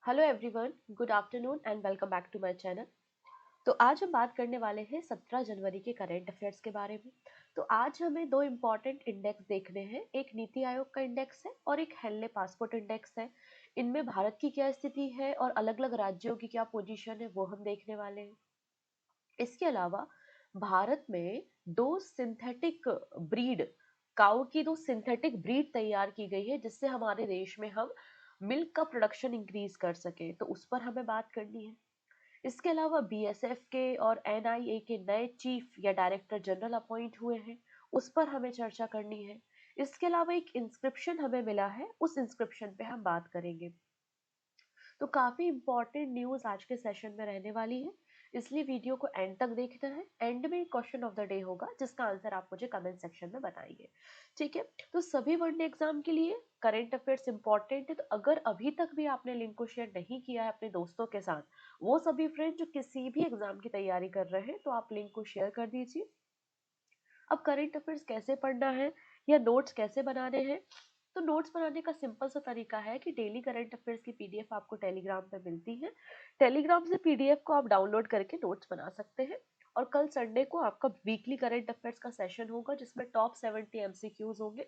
Hello everyone, good afternoon and welcome back to my channel. तो आज हम बात करने वाले हैं 17 जनवरी के करंट अफेयर्स के बारे में। तो आज हमें दो इम्पॉर्टेंट इंडेक्स देखने हैं, एक नीति आयोग का इंडेक्स है और एक हेनले पासपोर्ट इंडेक्स है। इनमें भारत की क्या स्थिति है और अलग अलग राज्यों की क्या पोजीशन है वो हम देखने वाले हैं। इसके अलावा भारत में दो सिंथेटिक ब्रीड काऊ की दो सिंथेटिक ब्रीड तैयार की गई है जिससे हमारे देश में हम मिल्क का प्रोडक्शन इंक्रीज कर सके, तो उस पर हमें बात करनी है। इसके अलावा बीएसएफ के और एनआईए के नए चीफ या डायरेक्टर जनरल अपॉइंट हुए हैं, उस पर हमें चर्चा करनी है। इसके अलावा एक इंस्क्रिप्शन हमें मिला है, उस इंस्क्रिप्शन पे हम बात करेंगे। तो काफी इंपॉर्टेंट न्यूज आज के सेशन में रहने वाली है, इसलिए वीडियो को एंड तक देखना है। एंड में क्वेश्चन ऑफ द डे होगा जिसका आंसर आप मुझे कमेंट सेक्शन में बताएंगे। ठीक है, तो सभी वनडे एग्जाम के लिए करंट अफेयर्स इंपॉर्टेंट है, तो अगर अभी तक भी आपने लिंक को शेयर नहीं किया है अपने दोस्तों के साथ, वो सभी फ्रेंड जो किसी भी एग्जाम की तैयारी कर रहे हैं, तो आप लिंक को शेयर कर दीजिए। अब करंट अफेयर्स कैसे पढ़ना है या नोट्स कैसे बनाने हैं, तो नोट्स बनाने का सिंपल सा तरीका है कि डेली करंट अफेयर्स की पीडीएफ आपको टेलीग्राम पे मिलती है। टेलीग्राम से पीडीएफ को आप डाउनलोड करके नोट्स बना सकते हैं। और कल संडे को आपका वीकली करंट अफेयर्स का सेशन होगा जिसमें टॉप 70 एमसीक्यूज होंगे,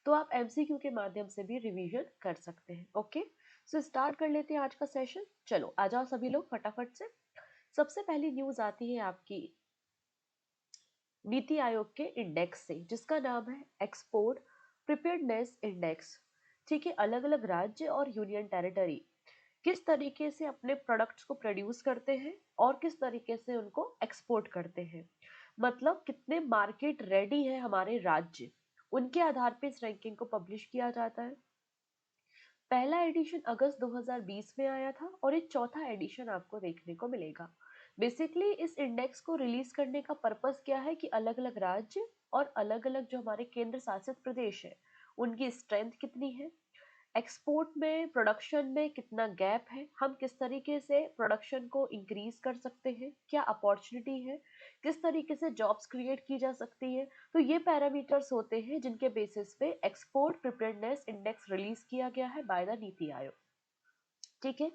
तो आप एमसीक्यू के माध्यम से भी रिवीजन कर सकते हैं। ओके, सो स्टार्ट कर लेते हैं आज का सेशन। चलो आ जाओ सभी लोग फटाफट से। सबसे पहली न्यूज आती है आपकी नीति आयोग के इंडेक्स से, जिसका नाम है एक्सपोर्ट प्रिपेयर्डनेस इंडेक्स। ठीक है, अलग अलग राज्य और यूनियन टेरिटरी किस तरीके से अपने प्रोडक्ट्स को प्रोड्यूस करते हैं और किस तरीके से उनको एक्सपोर्ट करते हैं, मतलब कितने मार्केट रेडी है हमारे राज्य, उनके आधार पर इस रैंकिंग को पब्लिश किया जाता है। पहला एडिशन अगस्त 2020 में आया था और ये चौथा एडिशन आपको देखने को मिलेगा। बेसिकली इस इंडेक्स को रिलीज करने का पर्पस क्या है कि अलग अलग राज्य और अलग अलग जो हमारे केंद्र शासित प्रदेश है उनकी स्ट्रेंथ कितनी है, एक्सपोर्ट में प्रोडक्शन में कितना गैप है, हम किस तरीके से प्रोडक्शन को इंक्रीज कर सकते हैं, क्या अपॉर्चुनिटी है, किस तरीके से जॉब्स क्रिएट की जा सकती है। तो ये पैरामीटर्स होते हैं जिनके बेसिस पे एक्सपोर्ट प्रिपेयर्डनेस इंडेक्स रिलीज किया गया है बाय द नीति आयोग। ठीक है,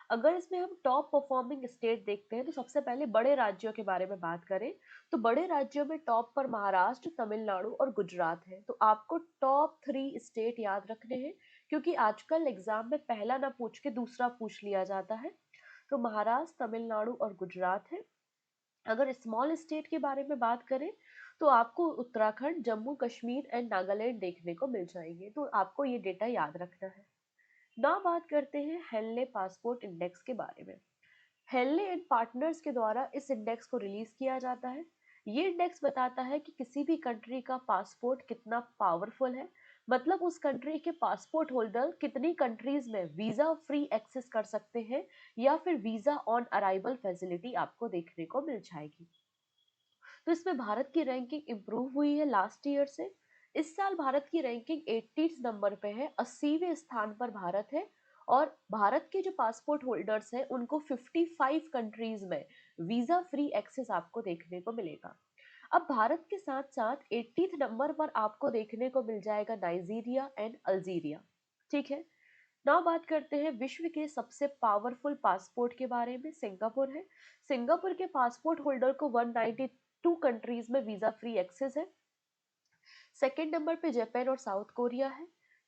अगर इसमें हम टॉप परफॉर्मिंग स्टेट देखते हैं तो सबसे पहले बड़े राज्यों के बारे में बात करें, तो बड़े राज्यों में टॉप पर महाराष्ट्र, तमिलनाडु और गुजरात है। तो आपको टॉप 3 स्टेट याद रखने हैं, क्योंकि आजकल एग्जाम में पहला ना पूछ के दूसरा पूछ लिया जाता है। तो महाराष्ट्र, तमिलनाडु और गुजरात है। अगर स्मॉल स्टेट के बारे में बात करें तो आपको उत्तराखंड, जम्मू कश्मीर एंड नागालैंड देखने को मिल जाएंगे, तो आपको ये डेटा याद रखना है। ना बात करते हैं हेनले पासपोर्ट इंडेक्स के बारे में। हेनले एंड पार्टनर्स के द्वारा इस इंडेक्स को रिलीज किया जाता है। ये इंडेक्स बताता है कि किसी भी कंट्री का पासपोर्ट कितना पावरफुल है, मतलब उस कंट्री के पासपोर्ट होल्डर कितनी कंट्रीज में वीजा फ्री एक्सेस कर सकते हैं या फिर वीजा ऑन अराइवल फैसिलिटी आपको देखने को मिल जाएगी। तो इसमें भारत की रैंकिंग इंप्रूव हुई है लास्ट ईयर से। इस साल भारत की रैंकिंग 80 नंबर पे है, 80वें स्थान पर भारत है। और भारत के जो पासपोर्ट होल्डर्स हैं उनको 55 कंट्रीज में वीजा फ्री एक्सेस आपको देखने को मिलेगा। अब भारत के साथ साथ 80 नंबर पर आपको देखने को मिल जाएगा नाइजीरिया एंड अल्जीरिया। ठीक है, नाउ बात करते हैं विश्व के सबसे पावरफुल पासपोर्ट के बारे में। सिंगापुर है। सिंगापुर के पासपोर्ट होल्डर को 192 कंट्रीज में वीजा फ्री एक्सेस है। सेकेंड नंबर पे जापान और साउथ कोरिया है।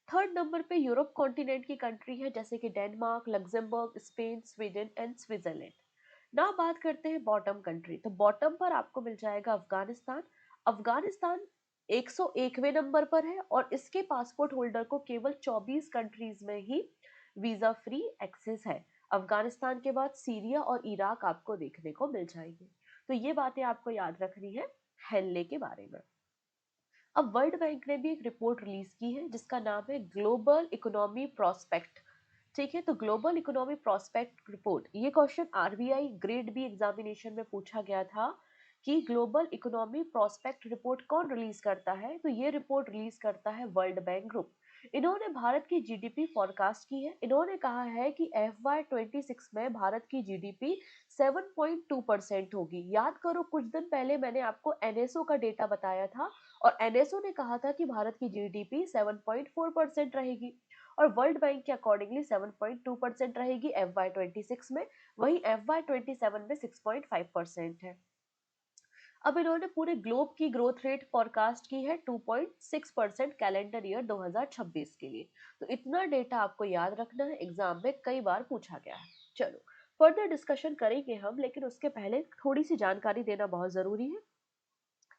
थर्ड नंबर पे यूरोप कॉन्टिनेंट की कंट्री है जैसे कि Denmark, Luxembourg, Spain, Sweden and Switzerland. ना बात करते हैं बॉटम कंट्री, तो बॉटम पर आपको मिल जाएगा अफगानिस्तान। अफगानिस्तान 101वें नंबर पर है और इसके पासपोर्ट होल्डर को केवल 24 कंट्रीज में ही वीजा फ्री एक्सेस है। अफगानिस्तान के बाद सीरिया और इराक आपको देखने को मिल जाएंगे। तो ये बातें आपको याद रखनी है हेनले के बारे में। अब वर्ल्ड बैंक ने भी एक रिपोर्ट रिलीज की है जिसका नाम है ग्लोबल इकोनॉमी प्रोस्पेक्ट। ठीक है, तो ग्लोबल इकोनॉमी प्रोस्पेक्ट रिपोर्ट, ये question RBI grade B examination में पूछा गया था कि ग्लोबल इकोनॉमी प्रोस्पेक्ट रिपोर्ट कौन रिलीज करता है, तो ये रिपोर्ट रिलीज करता है वर्ल्ड बैंक ग्रुप। इन्होंने भारत की जीडीपी फॉरकास्ट की है। इन्होंने कहा है कि FY26 में भारत की जीडीपी 7.2% होगी। याद करो कुछ दिन पहले मैंने आपको एनएसओ का डेटा बताया था और एनएसओ ने कहा था कि भारत की जीडीपी 7.4% रहेगी। और वर्ल्ड बैंक के अकॉर्डिंगली 7.2% रहेगी FY26 में, वहीं FY27 में 6.5% है। अब इन्होंने पूरे ग्लोब की ग्रोथ रेट फॉरकास्ट की है 2.6% कैलेंडर ईयर 2026 के लिए। तो इतना डेटा आपको याद रखना है, एग्जाम में कई बार पूछा गया है। चलो फर्दर डिस्कशन करेंगे हम, लेकिन उसके पहले थोड़ी सी जानकारी देना बहुत जरूरी है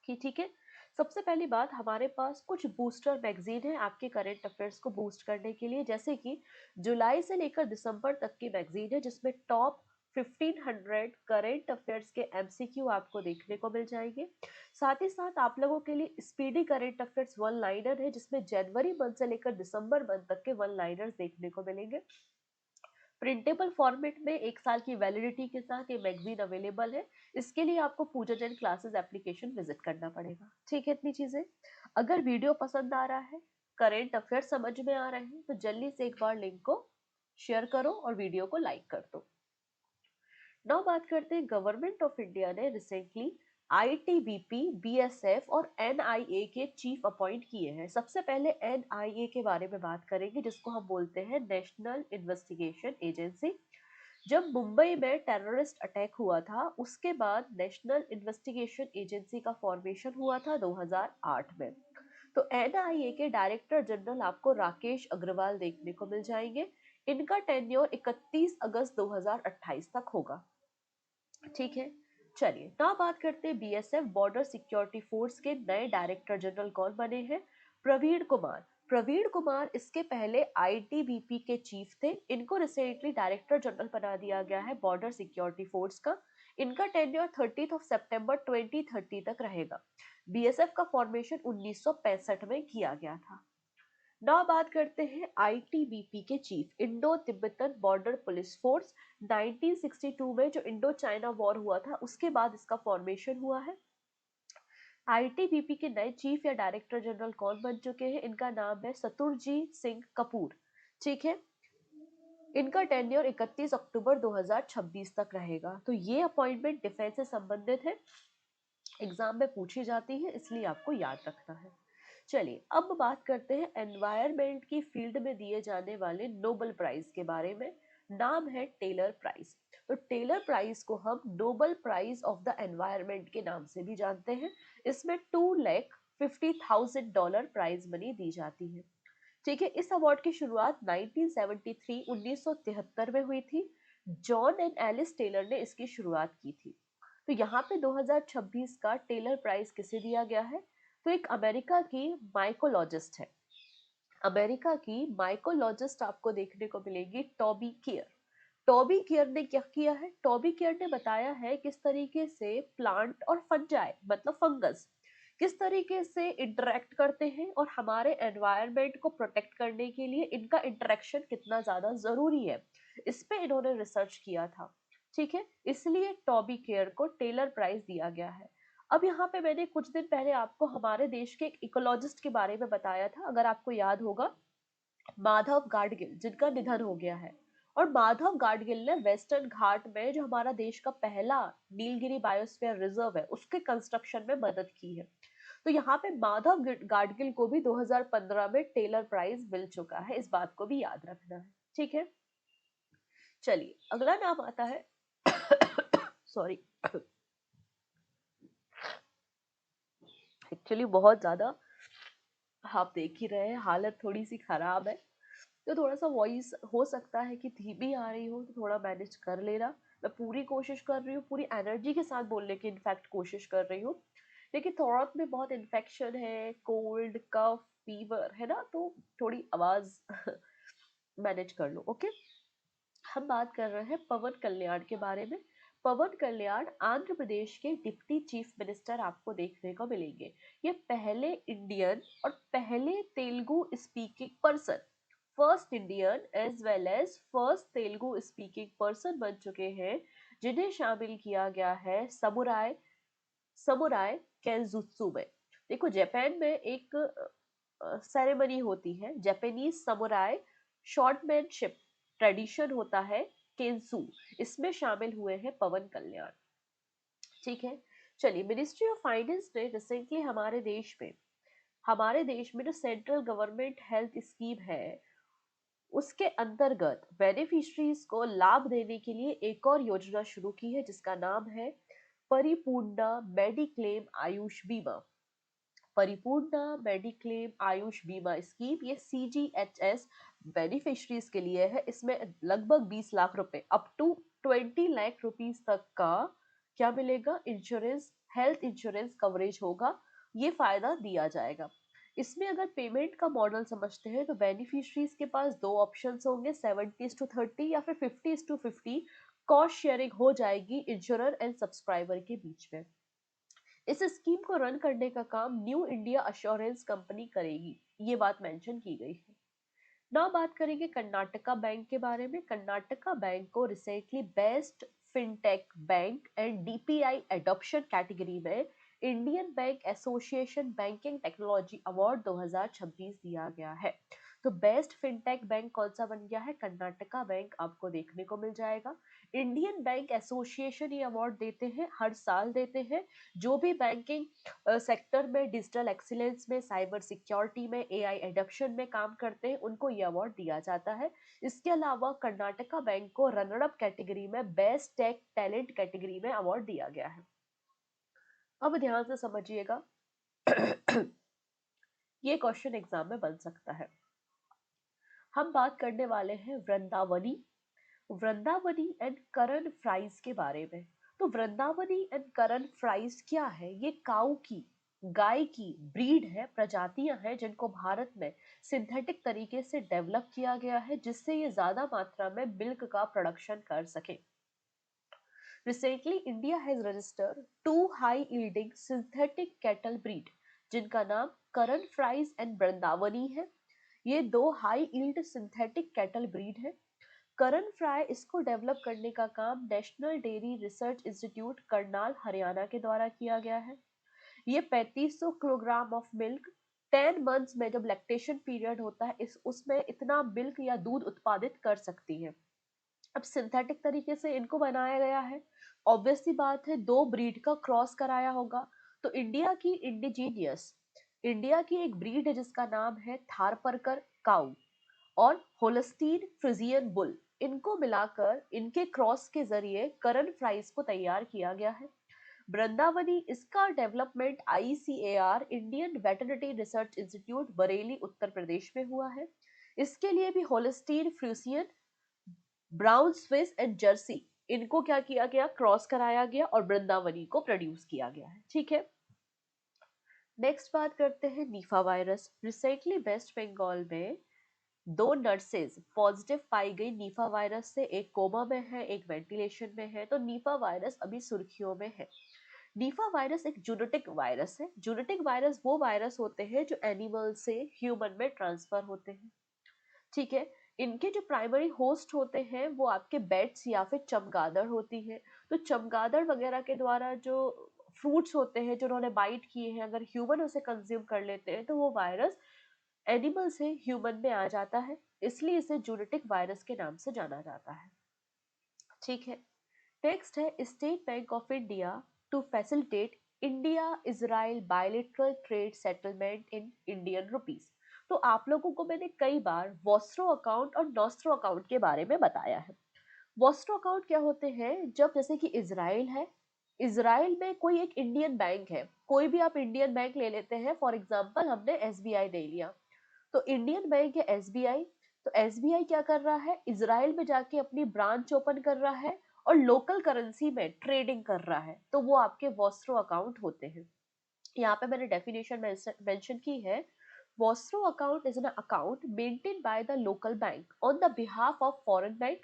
कि ठीक है। सबसे पहली बात, हमारे पास कुछ बूस्टर मैगजीन है आपके करंट अफेयर्स को बूस्ट करने के लिए, जैसे कि जुलाई से लेकर दिसंबर तक की मैगजीन है, जिसमें टॉप 1500 करंट अफेयर्स के एमसीक्यू आपको देखने को मिल जाएंगे। साथ ही साथ आप लोगों के लिए speedy current affairs one liner है, जिसमें जनवरी मंथ से लेकर दिसंबर मंथ तक के वन लाइनर्स देखने को मिलेंगे। प्रिंटेबल फॉर्मेट में 1 साल की वैलिडिटी के साथ ये मैगजीन अवेलेबल है। इसके लिए आपको पूजा जैन क्लासेस एप्लीकेशन विजिट करना पड़ेगा। ठीक है, इतनी चीजें। अगर वीडियो पसंद आ रहा है, करेंट अफेयर समझ में आ रहे हैं, तो जल्दी से एक बार लिंक को शेयर करो और वीडियो को लाइक कर दो। नाउ बात करते हैं, गवर्नमेंट ऑफ इंडिया ने रिसेंटली आईटीबीपी, बीएसएफ और एनआईए के चीफ अपॉइंट किए हैं। सबसे पहले एनआईए के बारे में बात करेंगे, जिसको हम बोलते हैं नेशनल इन्वेस्टिगेशन एजेंसी। जब मुंबई में टेररिस्ट अटैक हुआ था, उसके बाद नेशनल इन्वेस्टिगेशन एजेंसी का फॉर्मेशन हुआ था 2008 में। तो एनआईए के डायरेक्टर जनरल आपको राकेश अग्रवाल देखने को मिल जाएंगे। इनका टेन्योर 31 अगस्त 2028 तक होगा। ठीक है, चलिए ना बात करते हैं बीएसएफ बॉर्डर सिक्योरिटी फोर्स के नए डायरेक्टर जनरल कौन बने हैं। प्रवीण कुमार। प्रवीण कुमार इसके पहले आईटीबीपी के चीफ थे। इनको रिसेंटली डायरेक्टर जनरल बना दिया गया है बॉर्डर सिक्योरिटी फोर्स का। इनका टेन्योर 30 सितंबर 2030 तक रहेगा। बीएसएफ का फॉर्मेशन 1965 में किया गया था। ना बात करते हैं आईटीबीपी के chief, Indo Tibetan border police force. 1962 में जो इंडो चाइना वॉर हुआ था, उसके बाद इसका फॉर्मेशन हुआ है। आईटीबीपी के नए चीफ या डायरेक्टर जनरल कौन बन चुके हैं, इनका नाम है सतुरजीत सिंह कपूर। ठीक है, इनका टेन्योर 31 अक्टूबर 2026 तक रहेगा। तो ये अपॉइंटमेंट डिफेंस से संबंधित है, एग्जाम में पूछी जाती है, इसलिए आपको याद रखना है। चलिए अब बात करते हैं एनवायरनमेंट की फील्ड में दिए जाने वाले नोबेल प्राइज के बारे में। नाम है टेलर प्राइज। तो टेलर प्राइज को हम Nobel Prize of the environment के नाम से भी जानते हैं। इसमें $250,000 प्राइज मनी दी जाती है। ठीक है, इस अवार्ड की शुरुआत 1973 में हुई थी। जॉन एंड एलिस टेलर ने इसकी शुरुआत की थी। तो यहाँ पे 2026 का टेलर प्राइज किसे दिया गया है, तो एक अमेरिका की माइकोलॉजिस्ट है। अमेरिका की माइकोलॉजिस्ट आपको देखने को मिलेगी टॉबी केयर। टॉबी केयर ने क्या किया है, टॉबी केयर ने बताया है किस तरीके से प्लांट और फंजाई मतलब फंगस किस तरीके से इंटरेक्ट करते हैं और हमारे एनवायरनमेंट को प्रोटेक्ट करने के लिए इनका इंटरेक्शन कितना ज्यादा जरूरी है। इस पे इन्होंने रिसर्च किया था। ठीक है, इसलिए टॉबी केयर को टेलर प्राइज दिया गया है। अब यहाँ पे मैंने कुछ दिन पहले आपको हमारे देश के एक इकोलॉजिस्ट के बारे में बताया था, अगर आपको याद होगा, माधव गाडगिल, जिनका निधन हो गया है। और माधव गाडगिल ने वेस्टर्न घाट में जो हमारा देश का पहला नीलगिरी बायोस्फीयर रिजर्व है, उसके कंस्ट्रक्शन में मदद की है। तो यहाँ पे माधव गाडगिल को भी 2015 में टेलर प्राइज मिल चुका है, इस बात को भी याद रखना है। ठीक है, चलिए अगला नाम आता है सॉरी, एक्चुअली बहुत ज्यादा आप देख ही रहे हैं हालत थोड़ी सी खराब है, तो थोड़ा सा वॉइस हो सकता है कि धीमी आ रही हो, तो थोड़ा मैनेज कर लेना। मैं पूरी कोशिश कर रही हूँ, पूरी एनर्जी के साथ बोलने की इनफैक्ट कोशिश कर रही हूँ, लेकिन थ्रोट में बहुत इन्फेक्शन है, कोल्ड कफ फीवर है ना, तो थोड़ी आवाज मैनेज कर लो। ओके, हम बात कर रहे हैं पवन कल्याण के बारे में। पवन कल्याण आंध्र प्रदेश के डिप्टी चीफ मिनिस्टर आपको देखने को मिलेंगे। ये पहले इंडियन और पहले Telugu speaking person, first Indian as well as first Telugu speaking person बन चुके हैं, जिन्हें शामिल किया गया है समुराय समुराय केंजुत्सु में। देखो जापान में एक सेरेमनी होती है, जापानीज समुराय शॉर्टमैनशिप ट्रेडिशन होता है केंसु, इसमें शामिल हुए हैं पवन कल्याण। ठीक है, चलिए मिनिस्ट्री ऑफ फाइनेंस ने रिसेंटली हमारे देश में जो सेंट्रल गवर्नमेंट हेल्थ स्कीम है, उसके अंतर्गत बेनिफिशरीज को लाभ देने के लिए एक और योजना शुरू की है जिसका नाम है परिपूर्णा मेडिक्लेम आयुष बीमा। परिपूर्णा मेडिक्लेम आयुष बीमा स्कीम ये CGHS बेनिफिशरीज के लिए है। इसमें लगभग 20 लाख रुपए अप टू 20 लाख रुपीस तक का क्या मिलेगा, इंश्योरेंस, हेल्थ इंश्योरेंस कवरेज होगा, ये फायदा दिया जाएगा। इसमें अगर पेमेंट का मॉडल समझते हैं तो बेनिफिशरीज के पास दो ऑप्शंस होंगे, 70:30 या फिर 50:50 कॉस्ट शेयरिंग हो जाएगी इंश्योरर एंड सब्सक्राइबर के बीच में। इस स्कीम को रन करने का काम न्यू इंडिया अश्योरेंस कंपनी करेगी, ये बात मेंशन की गई है। ना बात करेंगे कर्नाटका बैंक के बारे में। कर्नाटका बैंक को recently best fintech bank and DPI adoption category में Indian bank association banking technology award 2026 दिया गया है। तो बेस्ट फिनटेक बैंक कौन सा बन गया है, कर्नाटका बैंक आपको देखने को मिल जाएगा। इंडियन बैंक एसोसिएशन ये अवार्ड देते हैं, हर साल देते हैं। जो भी बैंकिंग सेक्टर में, डिजिटल एक्सीलेंस में, साइबर सिक्योरिटी में, AI एडॉप्शन में काम करते हैं उनको ये अवार्ड दिया जाता है। इसके अलावा कर्नाटका बैंक को रनर अप कैटेगरी में बेस्ट टेक टैलेंट कैटेगरी में अवार्ड दिया गया है। अब ध्यान से समझिएगा ये क्वेश्चन एग्जाम में बन सकता है। हम बात करने वाले हैं Vrindavani Vrindavani and Karan fries के बारे में। तो वृंदावनी एंड करण फ्राइज क्या है, ये काऊ की, गाय की ब्रीड है, प्रजातियां हैं जिनको भारत में सिंथेटिक तरीके से डेवलप किया गया है जिससे ये ज्यादा मात्रा में मिल्क का प्रोडक्शन कर सके। Recently, India has registered two high-yielding synthetic cattle breed, जिनका नाम करण फ्राइज एंड वृंदावनी है। ये दो high yield synthetic cattle breed है। करण फ्राई इसको डेवलप करने का काम national dairy research institute Karnal Haryana के द्वारा किया गया है। ये 3500 किलोग्राम ऑफ मिल्क 10 मंथ्स में जब लैक्टेशन पीरियड होता है उसमें इतना मिल्क या दूध उत्पादित कर सकती है। अब सिंथेटिक तरीके से इनको बनाया गया है, ऑब्वियस सी बात है दो ब्रीड का क्रॉस कराया होगा। तो इंडिया की एक ब्रीड है जिसका नाम है थारपरकर काऊ और होलस्टीन फ्रिजियन बुल, इनको मिलाकर इनके क्रॉस के जरिए करण फ्राइज को तैयार किया गया है। वृंदावनी इसका development ICAR Indian veterinary research institute Bareilly Uttar Pradesh में हुआ है। इसके लिए भी Holstein Friesian, brown Swiss and Jersey, इनको क्या किया गया, क्रॉस कराया गया और वृंदावनी को प्रोड्यूस किया गया है। ठीक है, नेक्स्ट बात करते हैं निफा वायरस। रिसेंटली वेस्ट बंगाल में दो नर्सेज पॉजिटिव पाई गई निफा वायरस से, एक कोमा में है, एक वेंटिलेशन में है। तो निफा वायरस अभी सुर्खियों में है। निफा वायरस एक जूनोटिक वायरस है। जूनोटिक वायरस वो वायरस होते हैं जो एनिमल से ह्यूमन में ट्रांसफर होते हैं। ठीक है, इनके जो प्राइमरी होस्ट होते हैं वो आपके बैट्स या फिर चमगादड़ होती है। तो चमगादड़ वगैरह के द्वारा जो फ्रूट्स होते हैं जो उन्होंने बाइट किए हैं, अगर ह्यूमन उसे कंज्यूम कर लेते हैं तो वो वायरस एनिमल से ह्यूमन में आ जाता है, इसलिए इसे जूनोटिक वायरस के नाम से जाना जाता है। ठीक है, नेक्स्ट है State Bank of India to facilitate India Israel bilateral trade settlement in Indian rupees. तो आप लोगों को मैंने कई बार वॉस्ट्रो अकाउंट और नॉस्ट्रो अकाउंट के बारे में बताया है। वॉस्ट्रो अकाउंट क्या होते हैं, जब जैसे कि इजराइल है, इजराइल में कोई एक इंडियन बैंक है, कोई भी आप इंडियन बैंक ले लेते हैं, फॉर एग्जांपल हमने SBI ले लिया, तो इंडियन बैंक है SBI। तो SBI क्या कर रहा है, इजराइल में जाके अपनी ब्रांच ओपन कर रहा है और लोकल करेंसी में ट्रेडिंग कर रहा है, तो वो आपके वॉस्ट्रो अकाउंट होते हैं। यहाँ पे मैंने डेफिनेशन मेंशन की है, Vostro account is an account maintain by the local bank on the behalf of foreign bank,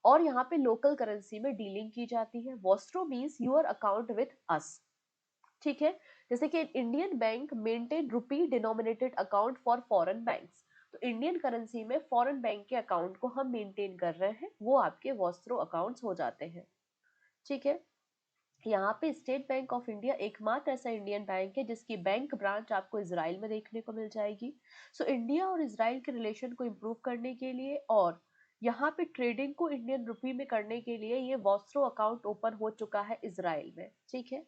और यहाँ पे लोकल करेंसी में डीलिंग की जाती है। Vostro means your account with us. ठीक है, जैसे कि Indian bank maintain rupee denominated account for foreign banks, तो इंडियन करेंसी में फॉरेन बैंक के अकाउंट को हम मेंटेन कर रहे हैं, वो आपके वॉस्ट्रो अकाउंट्स हो जाते हैं। ठीक है, यहाँ पे स्टेट बैंक ऑफ इंडिया एकमात्र ऐसा इंडियन बैंक है जिसकी बैंक ब्रांच आपको इजराइल में देखने को मिल जाएगी। सो इंडिया और इजराइल के रिलेशन को इम्प्रूव करने के लिए और यहाँ पे ट्रेडिंग को इंडियन रुपी में करने के लिए ये वॉस्ट्रो अकाउंट ओपन हो चुका है इजराइल में। ठीक है,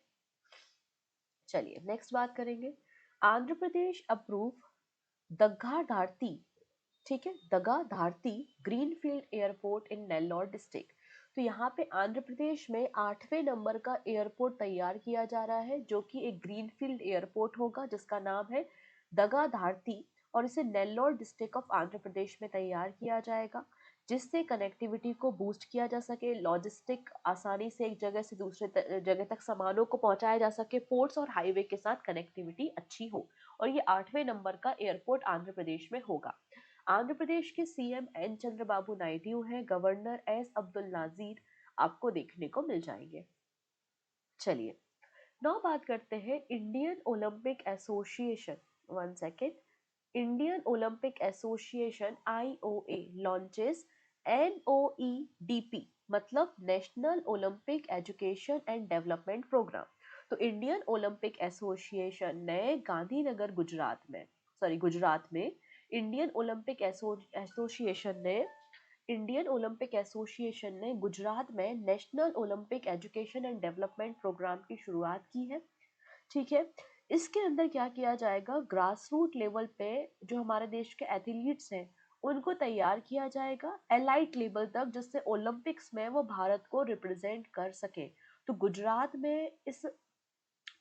चलिए नेक्स्ट बात करेंगे। आंध्र प्रदेश अप्रूव दग्गा धारती ठीक है, Dagadarthi greenfield airport in Nellore district. तो यहाँ पे आंध्र प्रदेश में 8वें नंबर का एयरपोर्ट तैयार किया जा रहा है, जो कि एक ग्रीनफील्ड एयरपोर्ट होगा जिसका नाम है दगा धारती, और इसे नेल्लौर डिस्ट्रिक्ट ऑफ आंध्र प्रदेश में तैयार किया जाएगा, जिससे कनेक्टिविटी को बूस्ट किया जा सके, लॉजिस्टिक आसानी से एक जगह से दूसरे जगह तक सामानों को पहुंचाया जा सके, पोर्ट्स और हाईवे के साथ कनेक्टिविटी अच्छी हो। और ये 8वें नंबर का एयरपोर्ट आंध्र प्रदेश में होगा। आंध्र प्रदेश के सीएम एन चंद्रबाबू नायडू हैं, गवर्नर एस अब्दुल नाजीर आपको देखने को मिल जाएंगे। चलिए नौ बात करते हैं Indian Olympic Association. One second. Indian Olympic Association IOA launches NOEDP, मतलब national Olympic education and development programme. तो इंडियन ओलंपिक एसोसिएशन ने गांधीनगर गुजरात में इंडियन ओलंपिक एसोसिएशन ने गुजरात में national Olympic education and development programme की शुरुआत की है। ठीक है, इसके अंदर क्या किया जाएगा, ग्रास रूट लेवल पे जो हमारे देश के एथलीट्स हैं उनको तैयार किया जाएगा एलाइट लेवल तक, जिससे ओलंपिक्स में वो भारत को रिप्रेजेंट कर सके। तो गुजरात में इस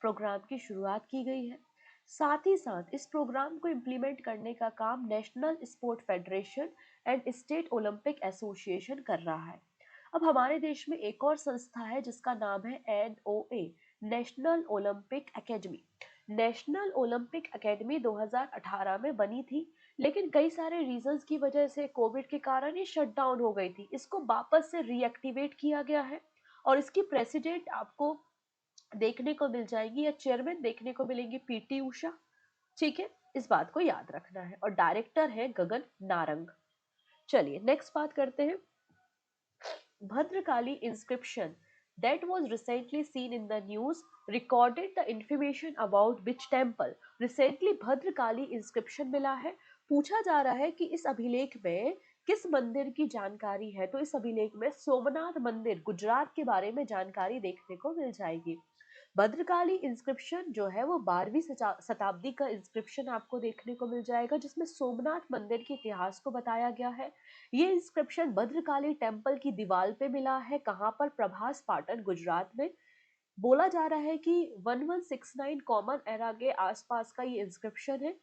प्रोग्राम की शुरुआत की गई है। साथ ही साथ इस प्रोग्राम को इम्प्लीमेंट करने का काम national sport federation and state Olympic association कर रहा है। अब हमारे देश में एक और संस्था है जिसका नाम है NOA, national Olympic academy. National Olympic academy 2018 में बनी थी, लेकिन कई सारे रीजंस की वजह से कोविड के कारण ये शट डाउन हो गई थी। इसको वापस से रीएक्टिवेट किया गया है और इसकी प्रेसिडेंट आपको देखने को मिल जाएगी या चेयरमैन देखने को मिलेंगी PT उषा। ठीक है, इस बात को याद रखना है। और डायरेक्टर है गगन नारंग। चलिए नेक्स्ट बात करते हैं Bhadrakali inscription that was recently seen in the news recorded the information about which temple। recently Bhadrakali inscription मिला है। पूछा जा रहा है कि इस अभिलेख में किस मंदिर की जानकारी है। तो इस अभिलेख में सोमनाथ मंदिर गुजरात के बारे में जानकारी देखने को मिल जाएगी। भद्रकाली इंस्क्रिप्शन जो है वो 12वीं शताब्दी का इंस्क्रिप्शन आपको देखने को मिल जाएगा, जिसमें सोमनाथ मंदिर के इतिहास को बताया गया है। ये इंस्क्रिप्शन भद्रकाली टेम्पल की दीवार पे मिला है। कहाँ पर, प्रभास पाटन गुजरात में। बोला जा रहा है कि 1169 कॉमन एरा के आसपास का ये इंस्क्रिप्शन है।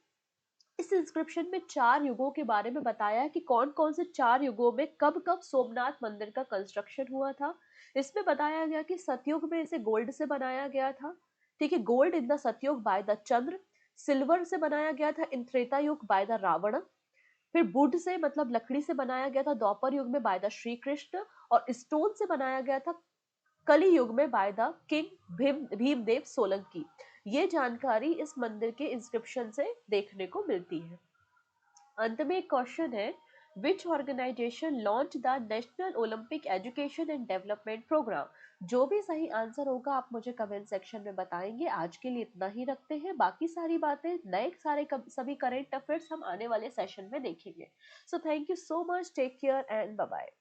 इस इंस्क्रिप्शन में 4 युगों के बारे में बताया है कि कौन कौन से 4 युगों में कब कब सोमनाथ मंदिर का कंस्ट्रक्शन हुआ था। इसमें बताया गया कि सतयुग में इसे गोल्ड से बनाया गया था। ठीक है, गोल्ड इन द सतयुग बाय द चंद्र। सिल्वर से बनाया गया था इन त्रेता युग बाय द रावण। फिर वुड से मतलब लकड़ी से बनाया गया था द्वापर युग में बाय द श्री कृष्ण। और स्टोन से बनाया गया था कली युग में by the king Bhimdev Solanki. ये जानकारी इस मंदिर के इंस्क्रिप्शन से देखने को मिलती है। अंत में एक क्वेश्चन है, which organisation launch the national Olympic education and development programme. जो भी सही आंसर होगा आप मुझे कमेंट सेक्शन में बताएंगे। आज के लिए इतना ही रखते हैं, बाकी सारी बातें नए सभी करेंट अफेयर्स हम आने वाले सेशन में देखेंगे। So thank you so much, take care and bye bye.